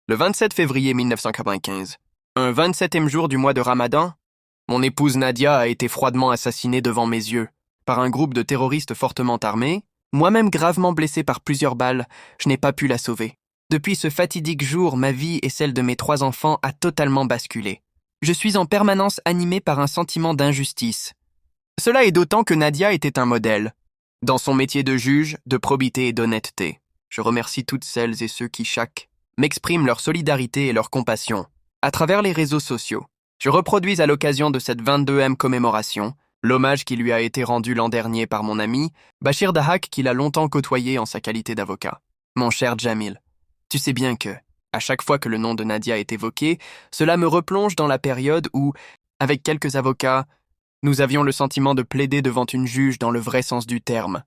Le 27 février 1995, un 27e jour du mois de Ramadan, mon épouse Nadia a été froidement assassinée devant mes yeux par un groupe de terroristes fortement armés. Moi-même gravement blessé par plusieurs balles, je n'ai pas pu la sauver. Depuis ce fatidique jour, ma vie et celle de mes 3 enfants a totalement basculé. Je suis en permanence animé par un sentiment d'injustice. Cela est d'autant que Nadia était un modèle, dans son métier de juge, de probité et d'honnêteté. Je remercie toutes celles et ceux qui, m'expriment leur solidarité et leur compassion à travers les réseaux sociaux. Je reproduis à l'occasion de cette 22e commémoration l'hommage qui lui a été rendu l'an dernier par mon ami, Bachir Dahak, qu'il a longtemps côtoyé en sa qualité d'avocat. Mon cher Jamil, tu sais bien que, à chaque fois que le nom de Nadia est évoqué, cela me replonge dans la période où, avec quelques avocats, nous avions le sentiment de plaider devant une juge dans le vrai sens du terme.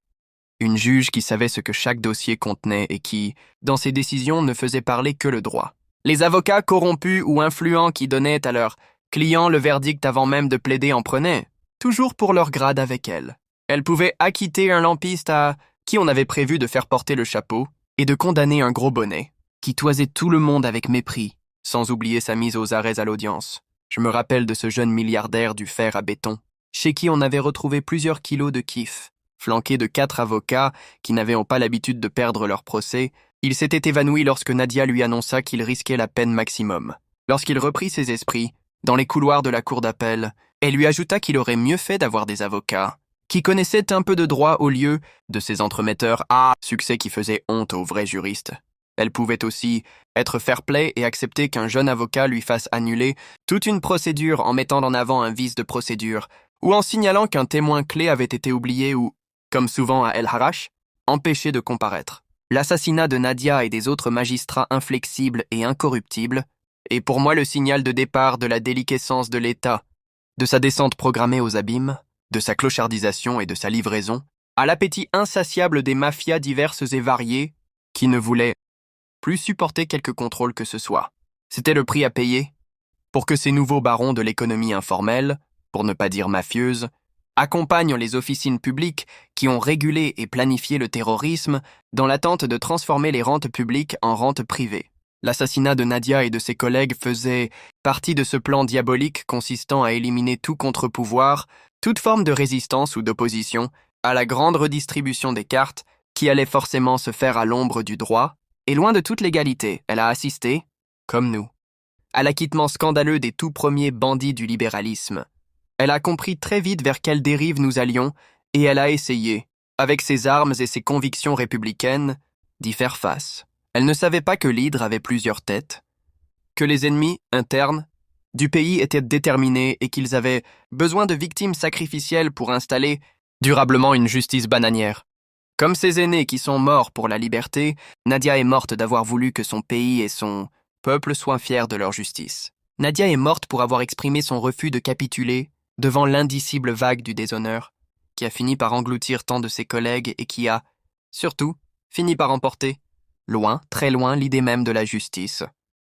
Une juge qui savait ce que chaque dossier contenait et qui, dans ses décisions, ne faisait parler que le droit. Les avocats corrompus ou influents qui donnaient à leurs clients le verdict avant même de plaider en prenaient, toujours pour leur grade avec elle. Elle pouvait acquitter un lampiste à qui on avait prévu de faire porter le chapeau et de condamner un gros bonnet, qui toisait tout le monde avec mépris, sans oublier sa mise aux arrêts à l'audience. Je me rappelle de ce jeune milliardaire du fer à béton, chez qui on avait retrouvé plusieurs kilos de kiff. Flanqué de 4 avocats qui n'avaient pas l'habitude de perdre leur procès, il s'était évanoui lorsque Nadia lui annonça qu'il risquait la peine maximum. Lorsqu'il reprit ses esprits, dans les couloirs de la cour d'appel, elle lui ajouta qu'il aurait mieux fait d'avoir des avocats, qui connaissaient un peu de droit au lieu de ces entremetteurs à succès qui faisaient honte aux vrais juristes. Elle pouvait aussi être fair-play et accepter qu'un jeune avocat lui fasse annuler toute une procédure en mettant en avant un vice de procédure ou en signalant qu'un témoin clé avait été oublié ou, comme souvent à El Harrach, empêché de comparaître. L'assassinat de Nadia et des autres magistrats inflexibles et incorruptibles est pour moi le signal de départ de la déliquescence de l'État, de sa descente programmée aux abîmes, de sa clochardisation et de sa livraison, à l'appétit insatiable des mafias diverses et variées qui ne voulaient plus supporter quelque contrôle que ce soit. C'était le prix à payer pour que ces nouveaux barons de l'économie informelle, pour ne pas dire mafieuse, accompagnent les officines publiques qui ont régulé et planifié le terrorisme dans l'attente de transformer les rentes publiques en rentes privées. L'assassinat de Nadia et de ses collègues faisait partie de ce plan diabolique consistant à éliminer tout contre-pouvoir, toute forme de résistance ou d'opposition à la grande redistribution des cartes qui allait forcément se faire à l'ombre du droit, et loin de toute légalité, elle a assisté, comme nous, à l'acquittement scandaleux des tout premiers bandits du libéralisme. Elle a compris très vite vers quelle dérive nous allions et elle a essayé, avec ses armes et ses convictions républicaines, d'y faire face. Elle ne savait pas que l'hydre avait plusieurs têtes, que les ennemis internes du pays étaient déterminés et qu'ils avaient besoin de victimes sacrificielles pour installer durablement une justice bananière. Comme ses aînés qui sont morts pour la liberté, Nadia est morte d'avoir voulu que son pays et son peuple soient fiers de leur justice. Nadia est morte pour avoir exprimé son refus de capituler devant l'indicible vague du déshonneur, qui a fini par engloutir tant de ses collègues et qui a, surtout, fini par emporter, loin, très loin, l'idée même de la justice.